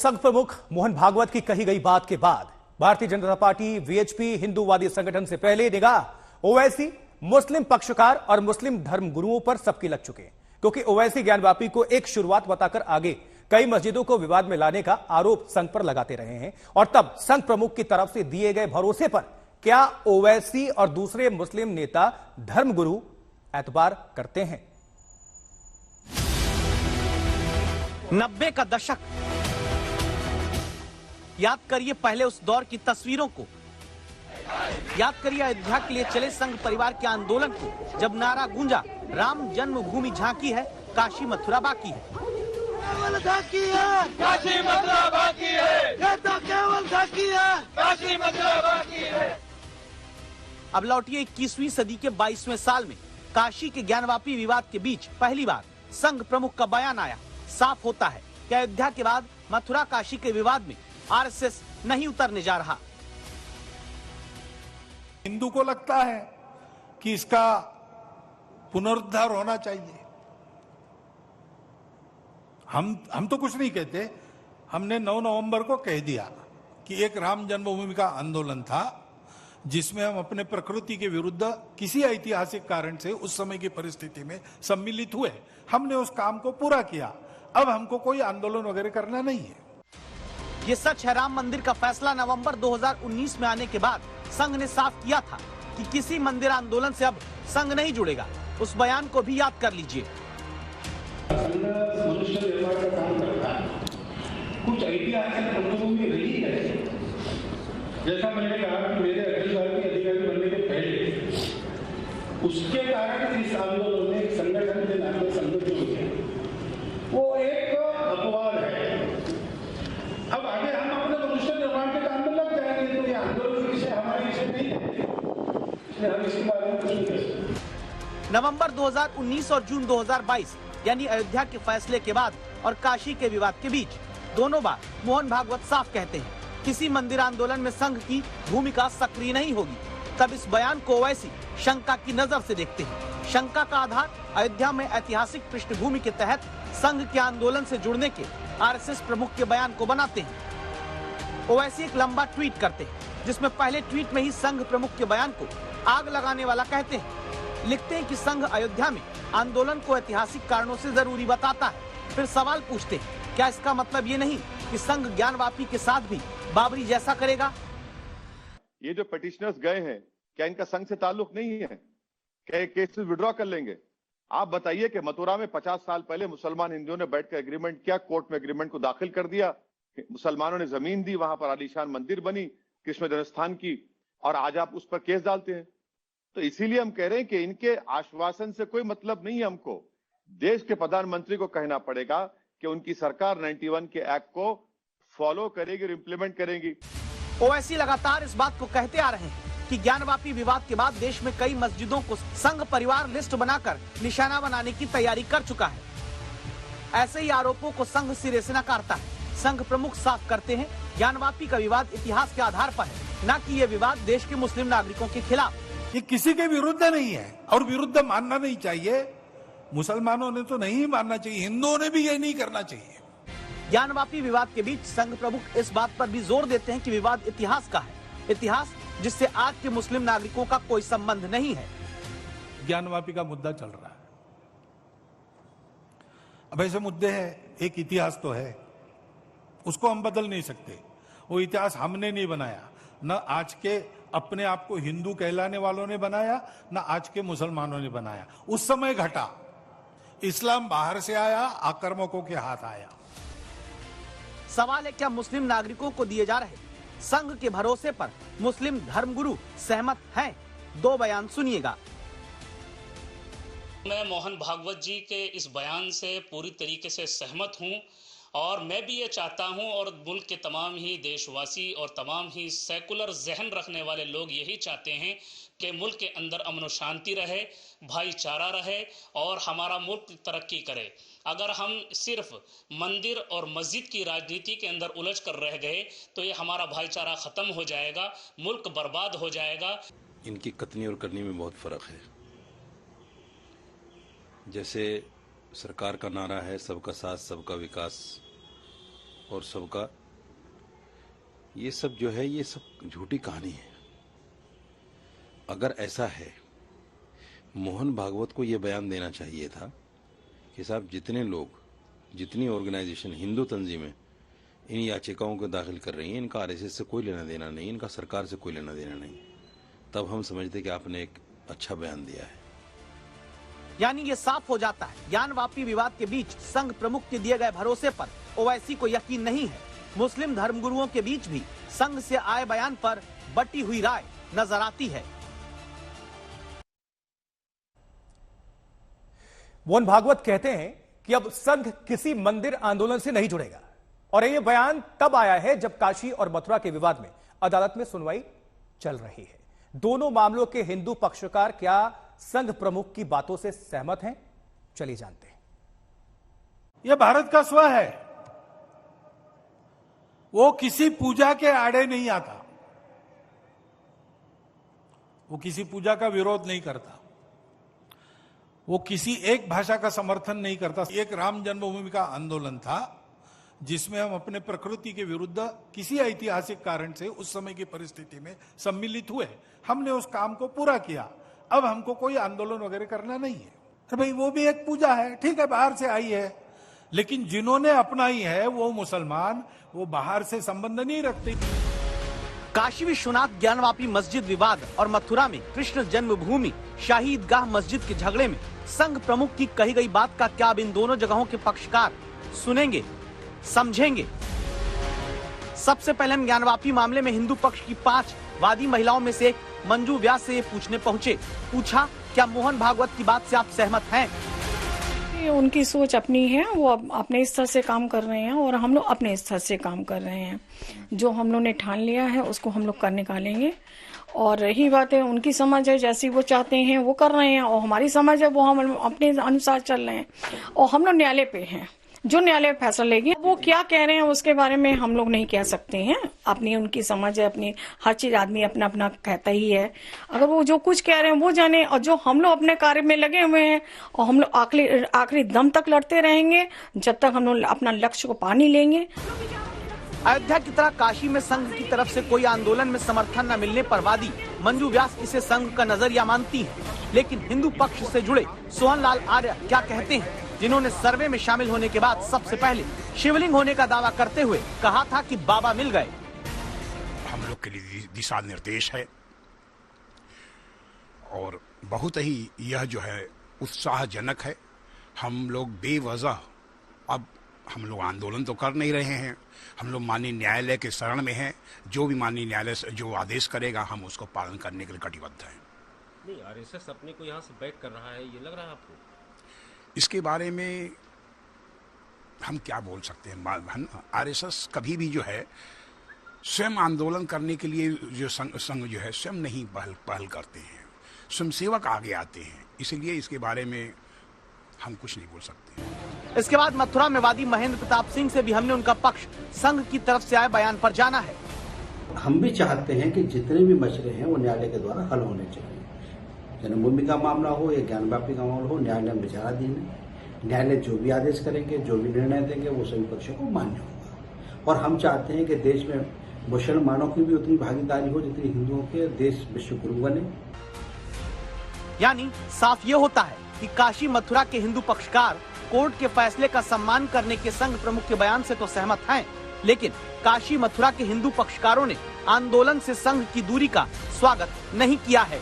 संघ प्रमुख मोहन भागवत की कही गई बात के बाद भारतीय जनता पार्टी वीएचपी हिंदूवादी संगठन से पहले निगाह ओवैसी मुस्लिम पक्षकार और मुस्लिम धर्म गुरुओं पर सबकी लग चुके हैं, क्योंकि ओवैसी ज्ञानवापी को एक शुरुआत बताकर आगे कई मस्जिदों को विवाद में लाने का आरोप संघ पर लगाते रहे हैं। और तब संघ प्रमुख की तरफ से दिए गए भरोसे पर क्या ओवैसी और दूसरे मुस्लिम नेता धर्मगुरु एतबार करते हैं? 90 का दशक याद करिए, पहले उस दौर की तस्वीरों को याद करिए। अयोध्या के लिए चले संघ परिवार के आंदोलन को, जब नारा गूंजा राम जन्मभूमि झांकी है, काशी मथुरा बाकी है। केवल झांकी है, काशी मथुरा बाकी है, ये तो केवल झांकी है, काशी मथुरा बाकी है। अब लौटिए 21वीं सदी के 22वें साल में काशी के ज्ञानवापी विवाद के बीच पहली बार संघ प्रमुख का बयान आया। साफ होता है कि अयोध्या के बाद मथुरा काशी के विवाद में आरएसएस नहीं उतरने जा रहा। हिंदू को लगता है कि इसका पुनरुद्धार होना चाहिए। हम तो कुछ नहीं कहते, हमने 9 नवंबर को कह दिया कि एक राम जन्मभूमि का आंदोलन था जिसमें हम अपने प्रकृति के विरुद्ध किसी ऐतिहासिक कारण से उस समय की परिस्थिति में सम्मिलित हुए। हमने उस काम को पूरा किया। अब हमको कोई आंदोलन वगैरह करना नहीं है। ये सच है, राम मंदिर का फैसला नवंबर 2019 में आने के बाद संघ ने साफ किया था कि किसी मंदिर आंदोलन से अब संघ नहीं जुड़ेगा। उस बयान को भी याद कर लीजिए। मनुष्य निर्माण का काम करता है, कुछ ऐतिहासिक पृष्ठभूमि रही है। जैसा मैंने कहा कि मेरे अखिल भारतीय अधिकारी बनने के पहले उसके कारण इस आंदोलन में संगठन के नाम पर संगठन जो है वो एक अपवाद है। अब आगे हम अपने मनुष्य निर्माण के काम में लग जाएंगे, तो ये आंदोलन विषय हमारे विषय नहीं है, इसलिए हम इसके बारे में कुछ नहीं कर सकते। नवंबर 2019 और जून 2022 यानी अयोध्या के फैसले के बाद और काशी के विवाद के बीच दोनों बार मोहन भागवत साफ कहते हैं किसी मंदिर आंदोलन में संघ की भूमिका सक्रिय नहीं होगी। तब इस बयान को ओवैसी शंका की नजर से देखते हैं। शंका का आधार अयोध्या में ऐतिहासिक पृष्ठभूमि के तहत संघ के आंदोलन से जुड़ने के आरएसएस प्रमुख के बयान को बनाते हैं। ओवैसी एक लंबा ट्वीट करते हैं जिसमें पहले ट्वीट में ही संघ प्रमुख के बयान को आग लगाने वाला कहते हैं। लिखते हैं कि संघ अयोध्या में आंदोलन को ऐतिहासिक कारणों से जरूरी बताता है। फिर सवाल पूछते हैं, क्या इसका मतलब ये नहीं कि संघ ज्ञानवापी के साथ भी बाबरी जैसा करेगा? ये जो पिटिशनर्स गए हैं, क्या इनका संघ से ताल्लुक नहीं है? क्या ये केसेस विड्रॉ कर लेंगे? आप बताइए कि मथुरा में 50 साल पहले मुसलमान हिंदुओं ने बैठकर एग्रीमेंट किया, कोर्ट में एग्रीमेंट को दाखिल कर दिया, मुसलमानों ने जमीन दी, वहां पर आलीशान मंदिर बनी कृष्ण जन्मस्थान की, और आज आप उस पर केस डालते हैं। तो इसीलिए हम कह रहे हैं कि इनके आश्वासन से कोई मतलब नहीं है। हमको देश के प्रधानमंत्री को कहना पड़ेगा कि उनकी सरकार 91 के एक्ट को फॉलो करेगी और इंप्लीमेंट करेगी। ओवैसी लगातार इस बात को कहते आ रहे हैं कि ज्ञानवापी विवाद के बाद देश में कई मस्जिदों को संघ परिवार लिस्ट बनाकर निशाना बनाने की तैयारी कर चुका है। ऐसे ही आरोपों को संघ सिरे से नकारता है। संघ प्रमुख साफ करते हैं, ज्ञानवापी का विवाद इतिहास के आधार पर है, न कि ये विवाद देश के मुस्लिम नागरिकों के खिलाफ। ये किसी के विरुद्ध नहीं है और विरुद्ध मानना नहीं चाहिए। मुसलमानों ने तो नहीं मानना चाहिए, हिंदुओं ने भी ये नहीं करना चाहिए। ज्ञानवापी विवाद के बीच संघ प्रमुख इस बात पर भी जोर देते हैं कि विवाद इतिहास का है, इतिहास जिससे आज के मुस्लिम नागरिकों का कोई संबंध नहीं है। ज्ञानवापी का मुद्दा चल रहा है। अब ऐसे मुद्दे हैं, एक इतिहास तो है, उसको हम बदल नहीं सकते। वो इतिहास हमने नहीं बनाया, न आज के अपने आप को हिंदू कहलाने वालों ने बनाया, न आज के मुसलमानों ने बनाया। उस समय घटा, इस्लाम बाहर से आया, आक्रामकों के हाथ आया। सवाल है, क्या मुस्लिम नागरिकों को दिए जा रहे संघ के भरोसे पर मुस्लिम धर्मगुरु सहमत हैं? 2 बयान सुनिएगा। मैं मोहन भागवत जी के इस बयान से पूरी तरीके से सहमत हूं और मैं भी ये चाहता हूं और मुल्क के तमाम ही देशवासी और तमाम ही सेकुलर जहन रखने वाले लोग यही चाहते हैं कि मुल्क के अंदर अमन और शांति रहे, भाईचारा रहे और हमारा मुल्क तरक्की करे। अगर हम सिर्फ मंदिर और मस्जिद की राजनीति के अंदर उलझ कर रह गए तो ये हमारा भाईचारा ख़त्म हो जाएगा, मुल्क बर्बाद हो जाएगा। इनकी कथनी और करनी में बहुत फ़र्क है। जैसे सरकार का नारा है सबका साथ सबका विकास, और सबका, ये सब जो है ये सब झूठी कहानी है। अगर ऐसा है, मोहन भागवत को ये बयान देना चाहिए था कि साहब जितने लोग, जितनी ऑर्गेनाइजेशन, हिंदू तंजीमें इन याचिकाओं को दाखिल कर रही हैं, इनका आरएसएस से कोई लेना देना नहीं, इनका सरकार से कोई लेना देना नहीं, तब हम समझते कि आपने एक अच्छा बयान दिया है। यानी ये साफ हो जाता है, ज्ञानवापी विवाद के बीच संघ प्रमुख के दिए गए भरोसे पर ओवैसी को यकीन नहीं है। मुस्लिम धर्मगुरुओं के बीच भी संघ से आए बयान पर बटी हुई राय नजर आती है। मोहन भागवत कहते हैं कि अब संघ किसी मंदिर आंदोलन से नहीं जुड़ेगा, और यह बयान तब आया है जब काशी और मथुरा के विवाद में अदालत में सुनवाई चल रही है। दोनों मामलों के हिंदू पक्षकार क्या संघ प्रमुख की बातों से सहमत हैं? चलिए जानते हैं। यह भारत का स्व है, वो किसी पूजा के आड़े नहीं आता, वो किसी पूजा का विरोध नहीं करता, वो किसी एक भाषा का समर्थन नहीं करता। एक राम जन्मभूमि का आंदोलन था जिसमें हम अपने प्रकृति के विरुद्ध किसी ऐतिहासिक कारण से उस समय की परिस्थिति में सम्मिलित हुए, हमने उस काम को पूरा किया। अब हमको कोई आंदोलन वगैरह करना नहीं है। अरे भाई, वो भी एक पूजा है, ठीक है, बाहर से आई है, लेकिन जिन्होंने अपनाई है वो मुसलमान, वो बाहर से संबंध नहीं रखते। काशी विश्वनाथ ज्ञानवापी मस्जिद विवाद और मथुरा में कृष्ण जन्मभूमि शाही ईदगाह मस्जिद के झगड़े में संघ प्रमुख की कही गई बात का क्या अब इन दोनों जगहों के पक्षकार सुनेंगे, समझेंगे? सबसे पहले हम ज्ञानवापी मामले में हिंदू पक्ष की 5 वादी महिलाओं में से एक मंजू व्यास से ये पूछने पहुंचे। पूछा, क्या मोहन भागवत की बात से आप सहमत हैं? उनकी सोच अपनी है, वो अपने स्तर से काम कर रहे हैं और हम लोग अपने स्तर से काम कर रहे हैं। जो हम लोग ने ठान लिया है उसको हम लोग कर निकालेंगे। और रही बात है, उनकी समझ है, जैसी वो चाहते हैं वो कर रहे हैं, और हमारी समझ है वो हम अपने अनुसार चल रहे हैं। और हम लोग न्यायालय पे हैं, जो न्यायालय फैसला लेगी, वो क्या कह रहे हैं उसके बारे में हम लोग नहीं कह सकते हैं। अपनी उनकी समझ है, अपनी हर चीज आदमी अपना अपना कहता ही है। अगर वो जो कुछ कह रहे हैं वो जाने, और जो हम लोग अपने कार्य में लगे हुए हैं और हम लोग आखिरी दम तक लड़ते रहेंगे जब तक हम लोग अपना लक्ष्य को पा नहीं लेंगे। अयोध्या की तरह काशी में संघ की तरफ से कोई आंदोलन में समर्थन न मिलने पर वादी मंजू व्यास इसे संघ का नजरिया मानती हैं। लेकिन हिंदू पक्ष से जुड़े सोहन लाल आर्य क्या कहते हैं, जिन्होंने सर्वे में शामिल होने के बाद सबसे पहले शिवलिंग होने का दावा करते हुए कहा था कि बाबा मिल गए। हम लोग के लिए दिशा निर्देश है और बहुत ही यह जो है उत्साहजनक है। हम लोग बेवजह अब हम लोग आंदोलन तो कर नहीं रहे हैं, हम लोग माननीय न्यायालय के शरण में हैं। जो भी माननीय न्यायालय जो आदेश करेगा हम उसको पालन करने के लिए कटिबद्ध हैं। नहीं, आरएसएस अपने को यहाँ से बैक कर रहा है, ये लग रहा है आपको? इसके बारे में हम क्या बोल सकते हैं? आरएसएस कभी भी जो है स्वयं आंदोलन करने के लिए जो संघ जो है स्वयं नहीं पहल करते हैं, स्वयंसेवक आगे आते हैं, इसलिए इसके बारे में हम कुछ नहीं बोल सकते। इसके बाद मथुरा में वादी महेंद्र प्रताप सिंह से भी हमने उनका पक्ष संघ की तरफ से आए बयान पर जाना है। हम भी चाहते हैं कि जितने भी मसले हैं वो न्यायालय के द्वारा हल होने चाहिए। जन्मभूमि का मामला हो या ज्ञानवापी का मामला हो, न्यायालय में विचाराधीन है। न्यायालय जो भी आदेश करेंगे, जो भी निर्णय देंगे, वो सभी पक्षों को मान्य होगा। और हम चाहते हैं कि देश में मुसलमानों की भी उतनी भागीदारी हो जितनी हिंदुओं के, देश विश्व गुरु बने। यानी साफ ये होता है कि काशी मथुरा के हिंदू पक्षकार कोर्ट के फैसले का सम्मान करने के संघ प्रमुख के बयान से तो सहमत हैं, लेकिन काशी मथुरा के हिंदू पक्षकारों ने आंदोलन से संघ की दूरी का स्वागत नहीं किया है।